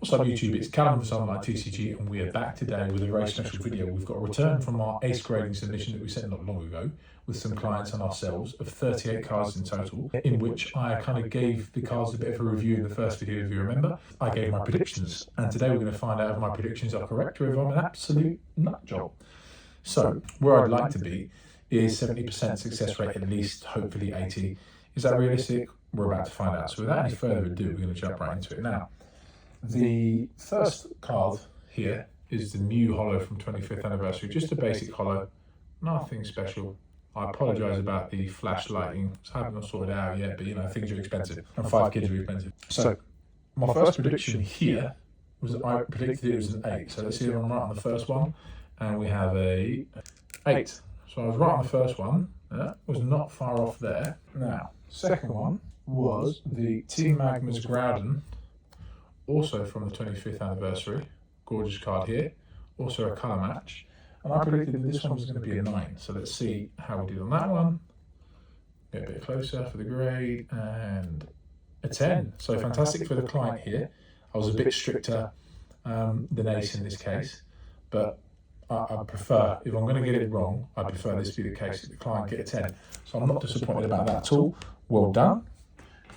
What's up YouTube, it's Callum from Sunlight TCG and we are back today with a very special video. We've got a return from our ace grading submission that we sent not long ago with some clients and ourselves of 38 cards in total, in which I kind of gave the cards a bit of a review in the first video, if you remember. I gave my predictions, and today we're going to find out if my predictions are correct or if I'm an absolute nut job. So, where I'd like to be is 70% success rate at least, hopefully 80. Is that realistic? We're about to find out. So without any further ado, we're going to jump right into it now. The first card here is the new holo from 25th anniversary, just a basic holo, nothing special. I apologise about the flash lighting, I haven't sorted it out yet, but you know, things are expensive, and 5 kids are expensive. So, my first prediction here was that I predicted it was an 8, so let's see if I'm right on the first one, and we have a 8. So I was right on the first one, was not far off there. Now, second one was the Team Magma's Groudon, also from the 25th anniversary, gorgeous card here, also a colour match, and I predicted that this one was going to be a 9, so let's see how we did on that one. Get a bit closer for the grade, and a 10, so fantastic for the client here. I was a bit stricter than ace in this case, but I prefer, if I'm going to get it wrong, I prefer this to be the case, that the client get a 10, so I'm not disappointed about that at all. Well done.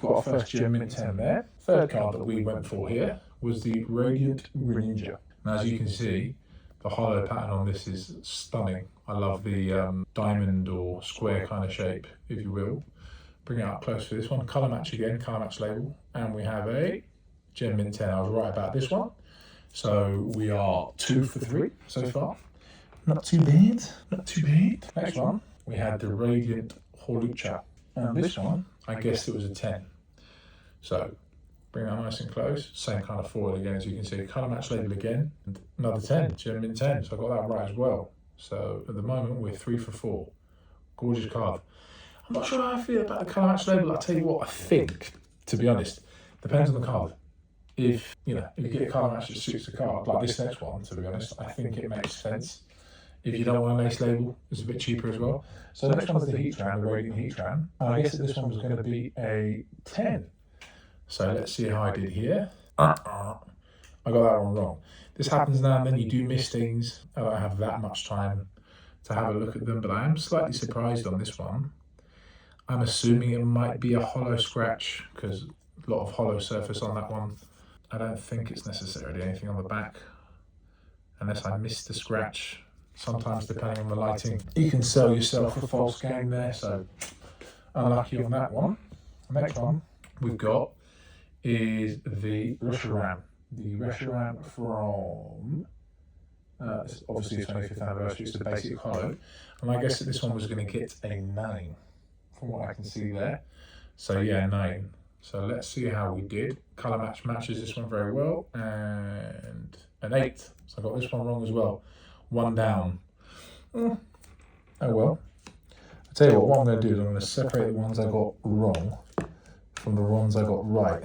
Got our first gem mint 10 there. Third card that we went for here was the Radiant Ninja. Now, as you can see, the holo pattern on this is stunning. I love the diamond or square kind of shape, if you will. Bring it up close for this one. Colour match again, colour match label. And we have a gem mint 10. I was right about this one. So we are 2 for 3 so far. Not too bad, not too bad. Next one, we had the Radiant Holucha. And this one, I guess it was a 10. So, bring that nice and close. Same kind of foil again, as you can see. Colour match label again. And another 10, gem mint 10. So I got that right as well. So at the moment, we're 3 for 4. Gorgeous card. I'm not sure how I feel about the colour match label. I'll tell you what I think, to be honest. Depends on the card. If you get a colour match that suits the card, like this next one, to be honest, I think it makes sense. If you don't want an ace label, it's a bit cheaper as well. So the next one is the Heatran, the Radiant Heatran. And I guess that this one was going to be a 10. So let's see how I did here. I got that one wrong. This happens now and then, you do miss things. I don't have that much time to have a look at them, but I am slightly surprised on this one. I'm assuming it might be a holo scratch, because a lot of holo surface on that one. I don't think it's necessarily anything on the back, unless I missed the scratch. Sometimes, depending on the lighting, you can sell yourself a false game there, so unlucky on that one. The next one we've got is the Reshiram. The Reshiram from, obviously the 25th anniversary, it's the basic holo, and I guess that this one was going to get a 9, from what I can see there. So yeah, 9. So let's see how we did. Colour match matches this one very well, and an 8. So I got this one wrong as well. 1 down. Oh well. I'll tell you what I'm going to do is I'm going to separate the ones I got wrong from the ones I got right,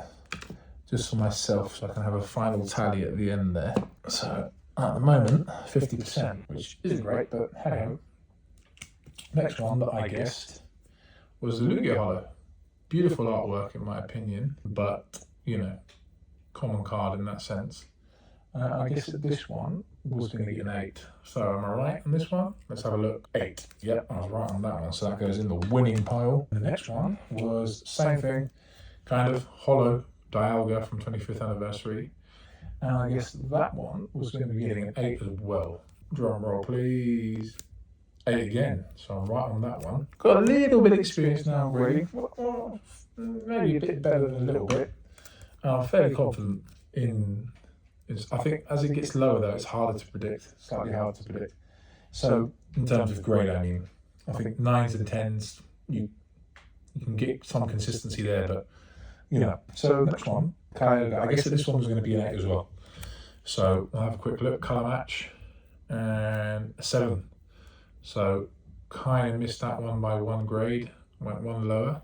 just for myself, so I can have a final tally at the end there. So at the moment, 50%, which isn't great, but hey ho. Next one that I guessed was the Lugia holo. Beautiful artwork in my opinion, but you know, common card in that sense. I guess that this one was going to get an 8. So am I right on this one? Let's have a look. 8. Yep, I was right on that one. So that goes in the winning pile. The next one was same thing, kind of holo Dialga from 25th anniversary. And I guess that one was going to be getting an 8 as well. Drum roll, please. 8 again. So I'm right on that one. Got a little bit of experience now, really. Maybe a bit better than a little bit. I'm fairly confident in. I think as it gets lower though, it's harder to predict, slightly harder to predict. So in terms of grade, I mean, I think 9s and 10s, you can get some consistency there, but you know. So next one, I guess that this one was going to be an 8 as well. So I'll have a quick look, colour match, and a 7. So kind of missed that one by 1 grade, went 1 lower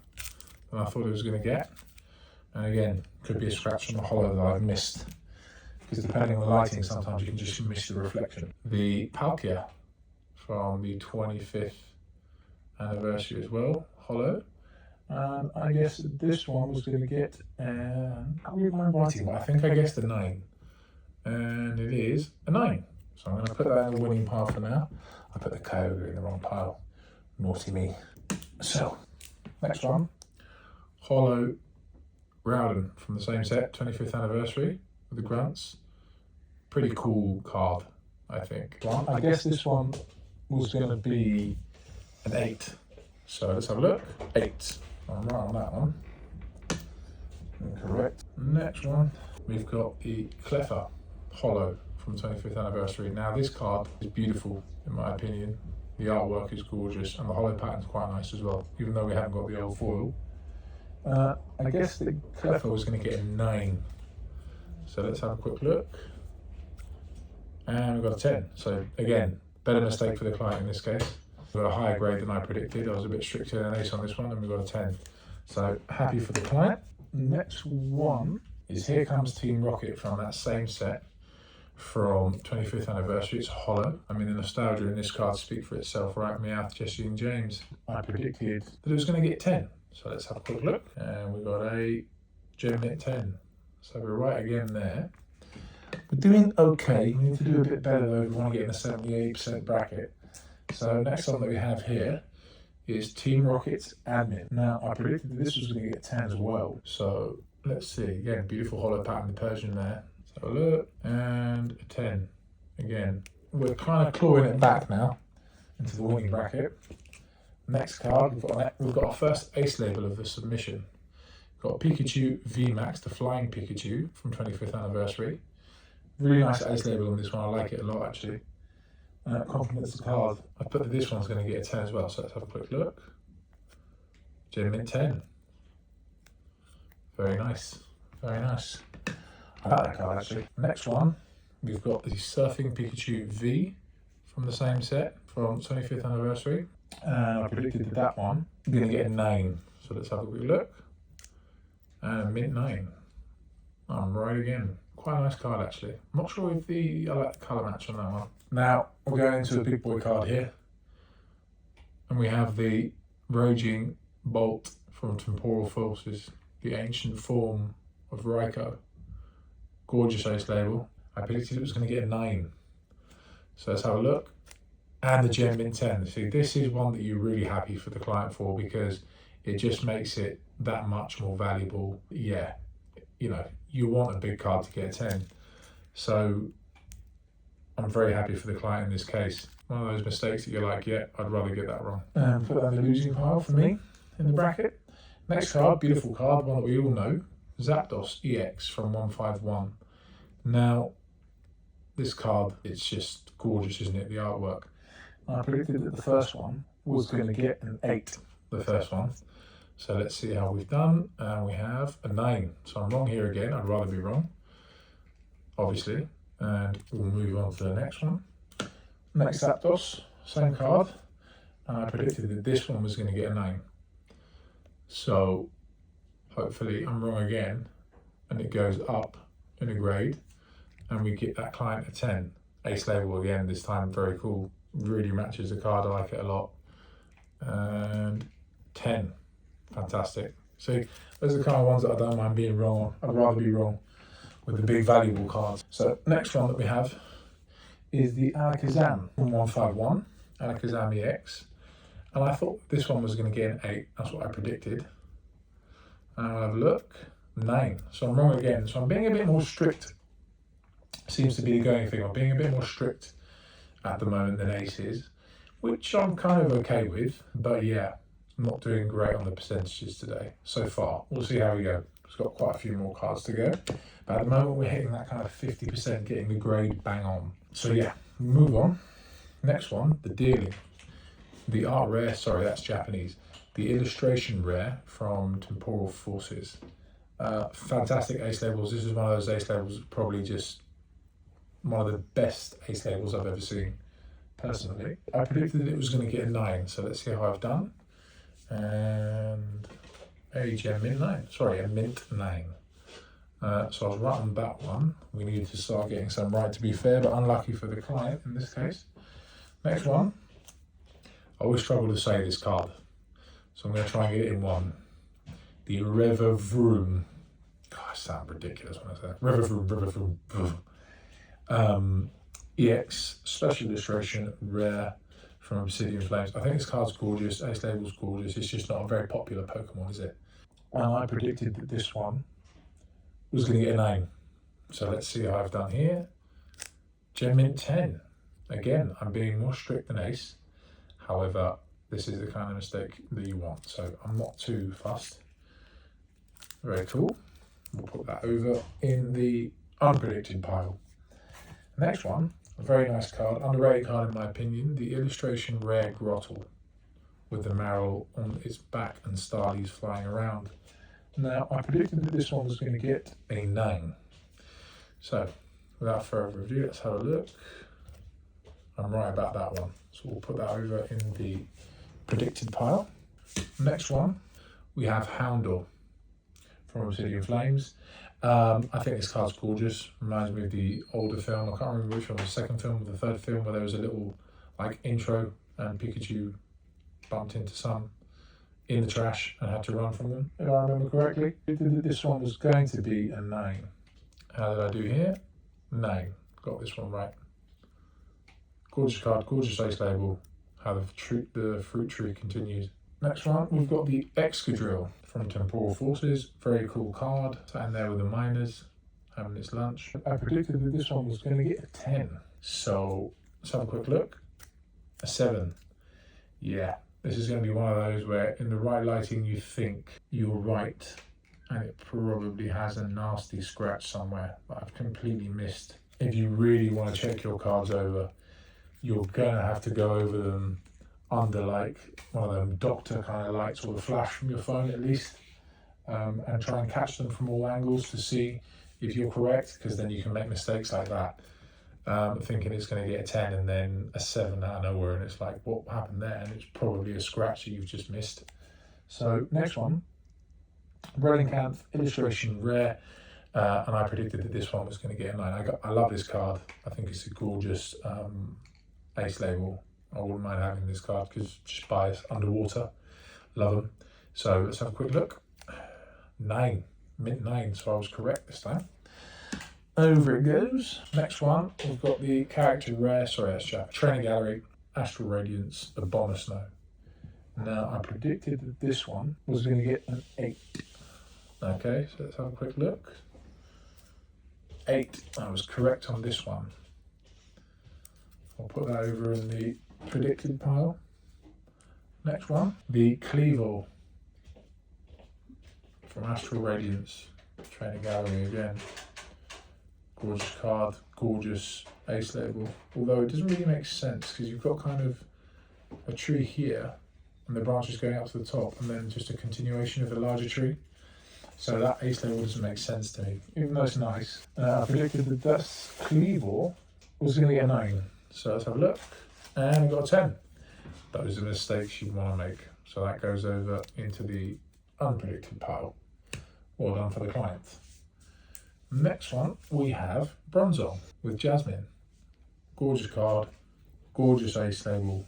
than I thought it was going to get. And again, could be a scratch on the holo that I've missed, because depending on the lighting, sometimes you can just miss the reflection. The Palkia from the 25th anniversary as well, holo. And I guess this one was going to get, I can't remember writing, but I think I guessed a 9. and it is a 9. So I'm going to put that in the winning pile for now. I put the Kyogre in the wrong pile. Naughty me. So, next one. Holo Rowden from the same set, 25th anniversary with the grunts. Pretty cool card, I think. I guess this one was going to be an 8. So let's have a look. 8. I'm right on that one. Incorrect. Next one, we've got the Cleffa Holo from 25th anniversary. Now this card is beautiful in my opinion. The artwork is gorgeous and the holo pattern's quite nice as well, even though we haven't got the old foil. I guess the Cleffa was going to get a 9. So let's have a quick look. And we've got a 10. So again, better mistake for the client in this case. We've got a higher grade than I predicted. I was a bit stricter than ace on this one and we got a 10. So happy for the client. Next one is Here Comes Team Rocket from that same set from 25th anniversary. It's holo. I mean, the nostalgia in this card speaks for itself, right? Meowth, Jesse and James. I predicted that it was going to get 10. So let's have a quick look. And we got a Gem Mint 10. So we're right again there. We're doing okay. We need to do a bit better though if we want to get in the 78% bracket. So next one that we have here is Team Rocket's Admin. Now I predicted that this was going to get 10 as well. So let's see. Again, beautiful holo pattern, the Persian there. Let's have a look. And a 10. Again, we're kind of clawing it back now into the winning bracket. Next card, we've got our first ace label of the submission. We've got Pikachu VMAX, the Flying Pikachu from 25th anniversary. Really nice ace label on this one. I like it a lot actually. Compliments the card. I put that this one's going to get a 10 as well, so let's have a quick look. Gem Mint 10. Very nice. Very nice. I like that card actually. Next one, we've got the Surfing Pikachu V from the same set from 25th anniversary. And I predicted that one is going to get a 9. So let's have a quick look. And a Mint 9. I'm right again. Quite a nice card actually. I'm not sure if I like the colour match on that one. Now we're going into a big boy card here. And we have the Raging Bolt from Temporal Forces, the ancient form of Raikou. Gorgeous ace label. I predicted it was going to get a 9. So let's have a look. And the Gem Mint 10. See, this is one that you're really happy for the client for because it just makes it that much more valuable. Yeah, you know, you want a big card to get a 10. So I'm very happy for the client in this case. One of those mistakes that you're like, yeah, I'd rather get that wrong. And put that in the losing pile for me in the bracket. Next card, beautiful card, one that we all know. Zapdos EX from 151. Now, this card, it's just gorgeous, isn't it? The artwork. I predicted that the first one was going to get an 8, the first one. So let's see how we've done. And we have a 9. So I'm wrong here again. I'd rather be wrong, obviously. And we'll move on to the next one. Next Zapdos, same card. And I predicted that this one was going to get a 9. So hopefully I'm wrong again. And it goes up in a grade. And we get that client a 10. Ace label again, this time very cool. Really matches the card, I like it a lot. And 10. Fantastic. See, those are the kind of ones that I don't mind being wrong on. I'd rather be wrong with the big valuable cards. So next one that we have is the Alakazam from 151, Alakazam EX. And I thought this one was going to get an 8. That's what I predicted. And I'll have a look. 9. So I'm wrong again. So I'm being a bit more strict. Seems to be the going thing. I'm being a bit more strict at the moment than ace is, which I'm kind of okay with. But yeah, I'm not doing great on the percentages today so far. We'll see how we go. It's got quite a few more cards to go. But at the moment we're hitting that kind of 50%, getting the grade bang on. So yeah, move on. Next one, the Deerling. The art rare, sorry, that's Japanese. The illustration rare from Temporal Forces. Fantastic ace labels. This is one of those ace labels, probably just one of the best ace labels I've ever seen, personally. I predicted it was going to get a 9, so let's see how I've done. And a Gem Mint 9, sorry, a Mint 9. So I was right on that one. We needed to start getting some right to be fair, but unlucky for the client in this case. Next one. I always struggle to say this card, so I'm going to try and get it in one. The Revavroom. God, I sound ridiculous when I say that. Revavroom. EX Special Illustration Rare from Obsidian Flames. I think this card's gorgeous, Ace Label's gorgeous, it's just not a very popular Pokemon, is it? And I predicted that this one was going to get a 9. So let's see how I've done here. Gem Mint 10. Again, I'm being more strict than Ace. However, this is the kind of mistake that you want, so I'm not too fussed. Very cool. We'll put that over in the unpredicted pile. Next one, a very nice card, underrated card in my opinion, the Illustration Rare Grottle with the Marill on its back and Starlies flying around. Now, I predicted that this one was going to get a 9. So, without further ado, let's have a look. I'm right about that one. So we'll put that over in the predicted pile. Next one, we have Houndor from Obsidian Flames. I think this card's gorgeous. Reminds me of the older film. I can't remember which one, the second film or the third film, where there was a little like intro and Pikachu bumped into some in the trash and had to run from them, if I remember correctly. This one was going to be a 9. How did I do here? 9. Got this one right. Gorgeous card, gorgeous Ace Label. How the fruit tree continues. Next one, we've got the Excadrill from Temporal Forces. Very cool card. Sat there with the miners, having its lunch. I predicted that this one was going to get a 10. So let's have a quick look. A 7. Yeah, this is going to be one of those where in the right lighting you think you're right, and it probably has a nasty scratch somewhere that I've completely missed. If you really want to check your cards over, you're going to have to go over them under like one of them doctor kind of lights or the flash from your phone at least, and try and catch them from all angles to see if you're correct, because then you can make mistakes like that, thinking it's going to get a 10 and then a 7 out of nowhere, and it's like, what happened there? And it's probably a scratch that you've just missed. So next one, Brelincanth Illustration Rare, and I predicted that this one was going to get a 9. I love this card. I think it's a gorgeous Ace Label. I wouldn't mind having this card because just bias underwater. Love them. So let's have a quick look. 9. Mint 9, so I was correct this time. Over it goes. Next one, we've got the character rare, Trainer Gallery, Astral Radiance, the Bomber Snow. Now, I predicted that this one was going to get an 8. Okay, so let's have a quick look. 8. I was correct on this one. I'll put that over in the predicted pile. Next one, the Cleavel from Astral Radiance, Trainer Gallery again. Gorgeous card, gorgeous Ace Label. Although it doesn't really make sense because you've got kind of a tree here and the branches going up to the top and then just a continuation of the larger tree. So that Ace Label doesn't make sense to me, even though it's nice. I predicted that this Cleavel was going to get a 9. So let's have a look. And we got a 10. Those are mistakes you want to make. So that goes over into the unpredicted pile. Well done for the client. Next one, we have Bronzong with Jasmine. Gorgeous card, gorgeous Ace Label.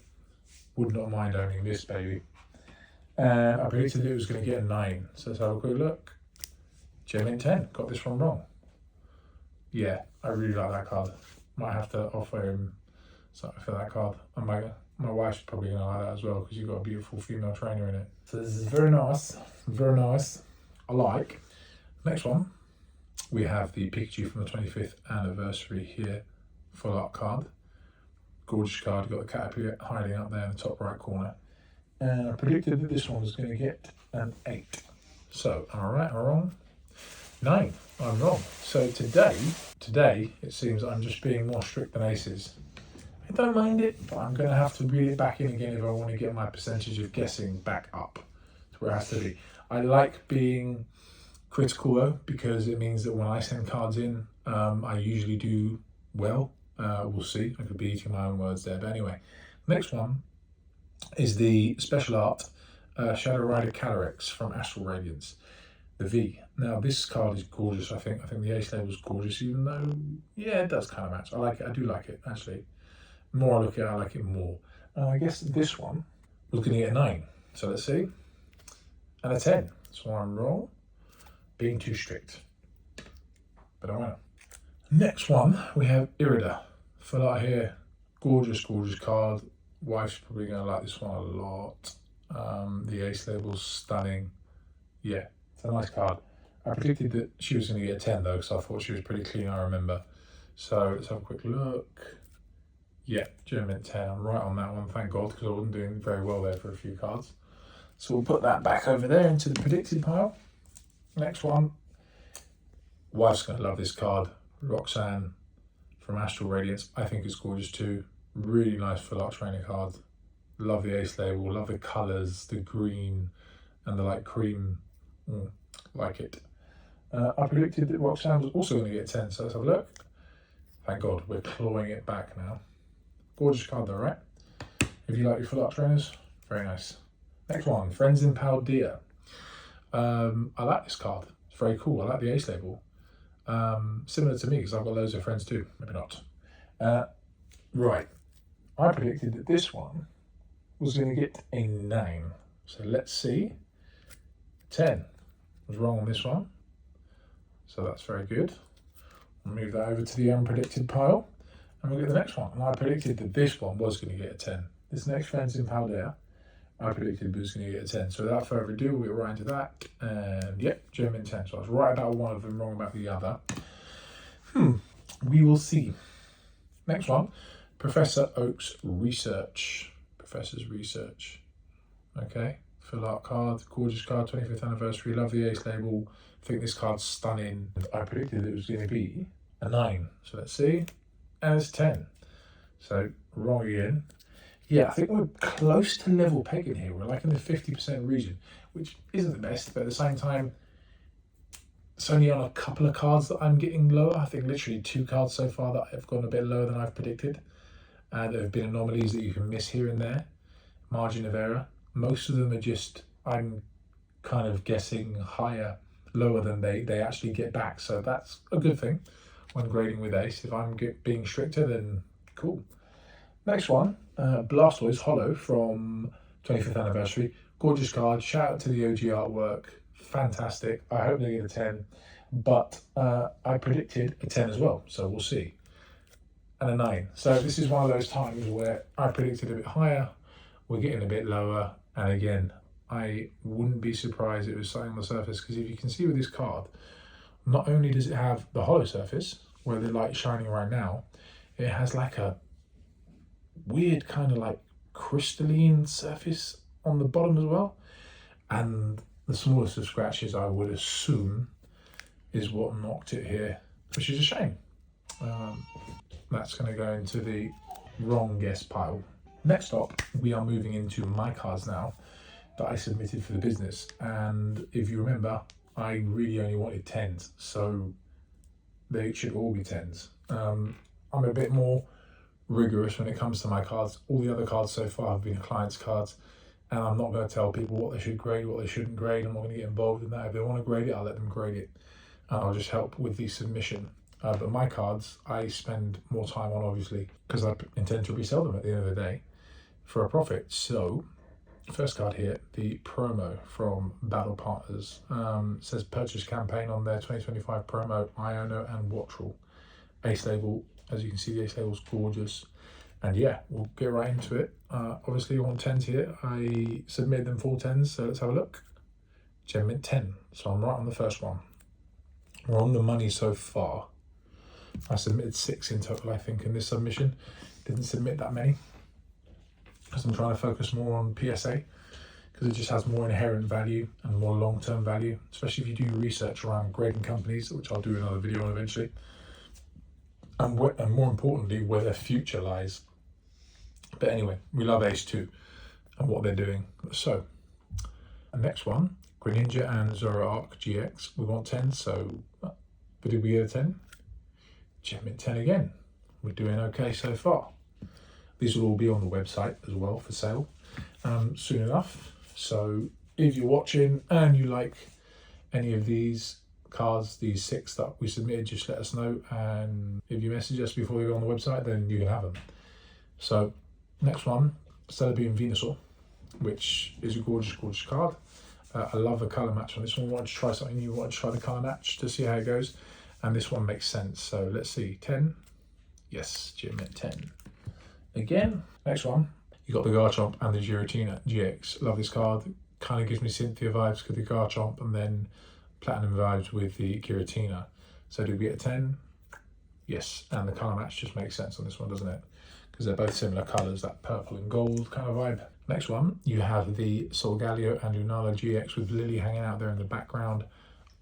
Would not mind owning this baby. And I predicted it was going to get a 9. So let's have a quick look. Gem Mint 10, got this one wrong. Yeah, I really like that card. Might have to offer him something for that card. And my wife's probably going to like that as well because you've got a beautiful female trainer in it. So this is very nice, very nice. I like. Next one, we have the Pikachu from the 25th anniversary here, full art card. Gorgeous card, got the Caterpillar hiding up there in the top right corner. And I predicted that this one was going to get an 8. So, am I right or wrong? 9, I'm wrong. So today, it seems I'm just being more strict than Aces. I don't mind it, but I'm going to have to reel it back in again if I want to get my percentage of guessing back up to where it has to be. I like being critical though, because it means that when I send cards in, I usually do well. We'll see, I could be eating my own words there, but anyway. Next one is the special art Shadow Rider Calyrex from Astral Radiance, the V. Now this card is gorgeous, I think the Ace Label is gorgeous, even though, yeah, it does kind of match. I like it, I do like it, actually. The more I look at it, I like it more. I guess this one was going to get a 9, so let's see. And a 10, so I'm wrong. Being too strict. But I won't. Next one, we have Irida. Full art here. Gorgeous, gorgeous card. Wife's probably going to like this one a lot. The ace label's stunning. Yeah, it's a nice card. I predicted that she was going to get a 10 though, because I thought she was pretty clean, I remember. So let's have a quick look. Yeah, German 10. I'm right on that one, thank God, because I wasn't doing very well there for a few cards. So we'll put that back over there into the predicted pile. Next one. Wife's going to love this card. Roxanne from Astral Radiance. I think it's gorgeous too. Really nice full art trainer card. Love the ace label, love the colours, the green and the light cream. Like it. I predicted that Roxanne was also going to get 10, so let's have a look. Thank God, we're clawing it back now. Gorgeous card though, right? If you like your full art trainers, very nice. Next one, Friends in Paldea. I like this card. It's very cool. I like the ace label. Similar to me, because I've got loads of friends too. Maybe not. Right. I predicted that this one was going to get a 9. So let's see. 10. Was wrong on this one. So that's very good. I'll move that over to the unpredicted pile. And we'll get the next one. And I predicted that this one was going to get a 10. This next Friends in Paldea, I predicted it was going to get a 10. So without further ado, we'll get right into that. And yep, German 10. So I was right about one of them, wrong about the other. We will see. Next one, Professor Oak's Research. Professor's Research. Okay, full art card, gorgeous card, 25th anniversary. Love the ace label. I think this card's stunning. I predicted it was going to be a 9. So let's see. And it's 10. So wrong again. Yeah, I think we're close to level pegging here. We're like in the 50% region, which isn't the best, but at the same time, it's only on a couple of cards that I'm getting lower. I think literally 2 cards so far that have gone a bit lower than I've predicted. There have been anomalies that you can miss here and there. Margin of error. Most of them are just, I'm kind of guessing higher, lower than they actually get back. So that's a good thing when grading with ace. If I'm being stricter, then cool. Next one, Blastoise Hollow from 25th anniversary. Gorgeous card. Shout out to the OG artwork. Fantastic. I hope they get a 10. But I predicted a 10 as well. So we'll see. And a 9. So this is one of those times where I predicted a bit higher. We're getting a bit lower. And again, I wouldn't be surprised if it was something on the surface. Because if you can see with this card, not only does it have the hollow surface, where the light is shining right now, it has like a weird kind of like crystalline surface on the bottom as well, and the smallest of scratches I would assume is what knocked it here, which is a shame. That's going to go into the wrong guess pile. Next up, we are moving into my cards now that I submitted for the business, and if you remember, I really only wanted 10s, so they should all be 10s. I'm a bit more rigorous when it comes to my cards. All the other cards so far have been clients' cards, and I'm not going to tell people what they should grade, what they shouldn't grade. I'm not going to get involved in that. If they want to grade it, I'll let them grade it, and I'll just help with the submission. But my cards, I spend more time on, obviously, because I intend to resell them at the end of the day for a profit. So, first card here, the promo from Battle Partners. Says purchase campaign on their 2025 promo, Iono and Wattrel. Ace label. As you can see, the ace label's gorgeous. And yeah, we'll get right into it. Obviously, I want 10s here. I submitted them 4 10s, so let's have a look. Gem Mint 10. So I'm right on the first one. We're on the money so far. I submitted 6 in total, I think, in this submission. Didn't submit that many, because I'm trying to focus more on PSA, because it just has more inherent value and more long-term value, especially if you do research around grading companies, which I'll do another video on eventually. And more importantly, where their future lies. But anyway, we love Ace 2 and what they're doing. So, the next one, Greninja and Zoroark GX. We want 10, so, but did we get a 10? Gem Mint 10 again. We're doing okay so far. These will all be on the website as well for sale soon enough. So, if you're watching and you like any of these cards, these 6 that we submitted, just let us know, and if you message us before they go on the website, then you can have them. So next one, Celebi and Venusaur, which is a gorgeous card. I love the color match on this one. I wanted to try something new. I wanted to try the color match to see how it goes. And this one makes sense. So let's see, 10. Yes, Jim at 10. Again, next one. You got the Garchomp and the Giratina GX. Love this card. Kind of gives me Cynthia vibes with the Garchomp and then Platinum vibes with the Giratina. So do we get a 10? Yes, and the colour match just makes sense on this one, doesn't it? Because they're both similar colours, that purple and gold kind of vibe. Next one, you have the Solgaleo and Lunala GX with Lily hanging out there in the background.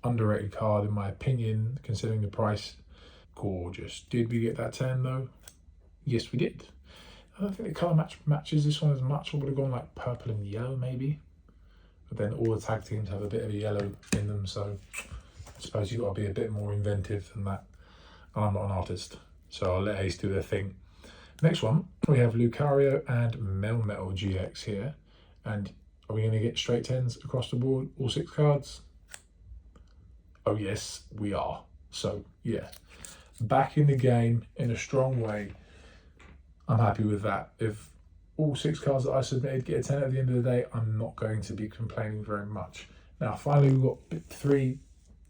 Underrated card in my opinion, considering the price. Gorgeous. Did we get that 10 though? Yes, we did. I don't think the colour matches this one as much. I would have gone like purple and yellow maybe. But then all the tag teams have a bit of a yellow in them, so I suppose you've got to be a bit more inventive than that. And I'm not an artist, so I'll let Ace do their thing. Next one, we have Lucario and Melmetal GX here. And are we going to get straight 10s across the board, all 6 cards? Oh yes, we are. So yeah, back in the game in a strong way. I'm happy with that. If all 6 cards that I submitted get a 10 at the end of the day, I'm not going to be complaining very much. Now, finally, we've got 3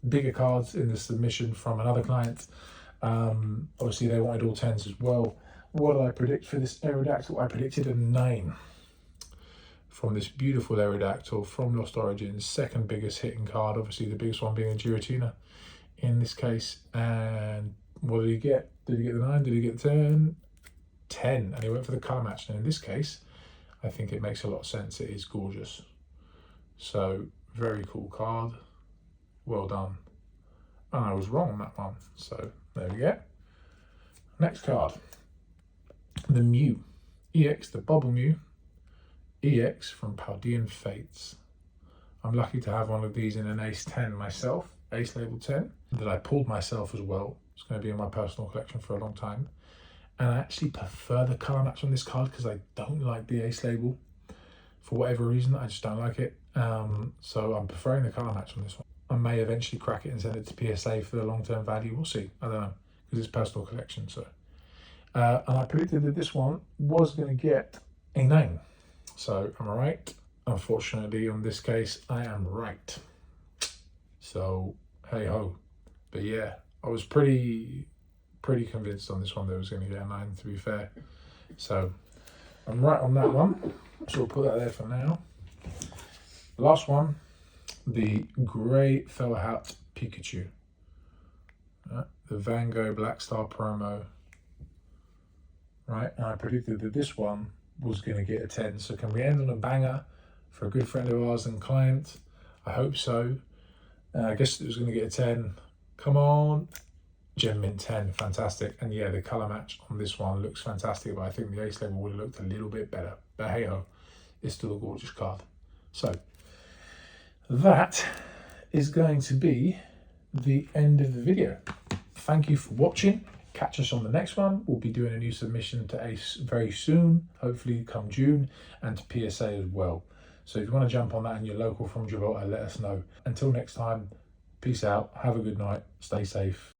bigger cards in the submission from another client. Obviously, they wanted all 10s as well. What did I predict for this Aerodactyl? I predicted a 9 from this beautiful Aerodactyl from Lost Origins. Second biggest hitting card, obviously the biggest one being a Giratina in this case. And what did he get? Did he get the 9? Did he get the 10? 10, and he went for the colour match. And in this case, I think it makes a lot of sense. It is gorgeous. So, very cool card. Well done. And I was wrong on that one. So, there we go. Next card. The Mew. EX, the Bubble Mew. EX from Paldean Fates. I'm lucky to have one of these in an Ace 10 myself. Ace label 10. That I pulled myself as well. It's going to be in my personal collection for a long time. And I actually prefer the colour match on this card because I don't like the Ace label. For whatever reason, I just don't like it. So I'm preferring the colour match on this one. I may eventually crack it and send it to PSA for the long-term value. We'll see. I don't know. Because it's personal collection. So, and I predicted that this one was going to get a 9. So am I right? Unfortunately, on this case, I am right. So, hey-ho. But yeah, I was pretty convinced on this one that it was going to get a 9, to be fair. So I'm right on that one. So we'll put that there for now. Last one, the Grey Fell Hat Pikachu. The Van Gogh Black Star promo. Right, and I predicted that this one was going to get a 10. So can we end on a banger for a good friend of ours and client? I hope so. I guess it was going to get a 10. Come on. Gem Mint 10, fantastic. And yeah, the colour match on this one looks fantastic, but I think the Ace label would have looked a little bit better. But hey ho, it's still a gorgeous card. So that is going to be the end of the video. Thank you for watching. Catch us on the next one. We'll be doing a new submission to Ace very soon, hopefully come June, and to PSA as well. So if you want to jump on that and you're local from Gibraltar, let us know. Until next time, peace out, have a good night, stay safe.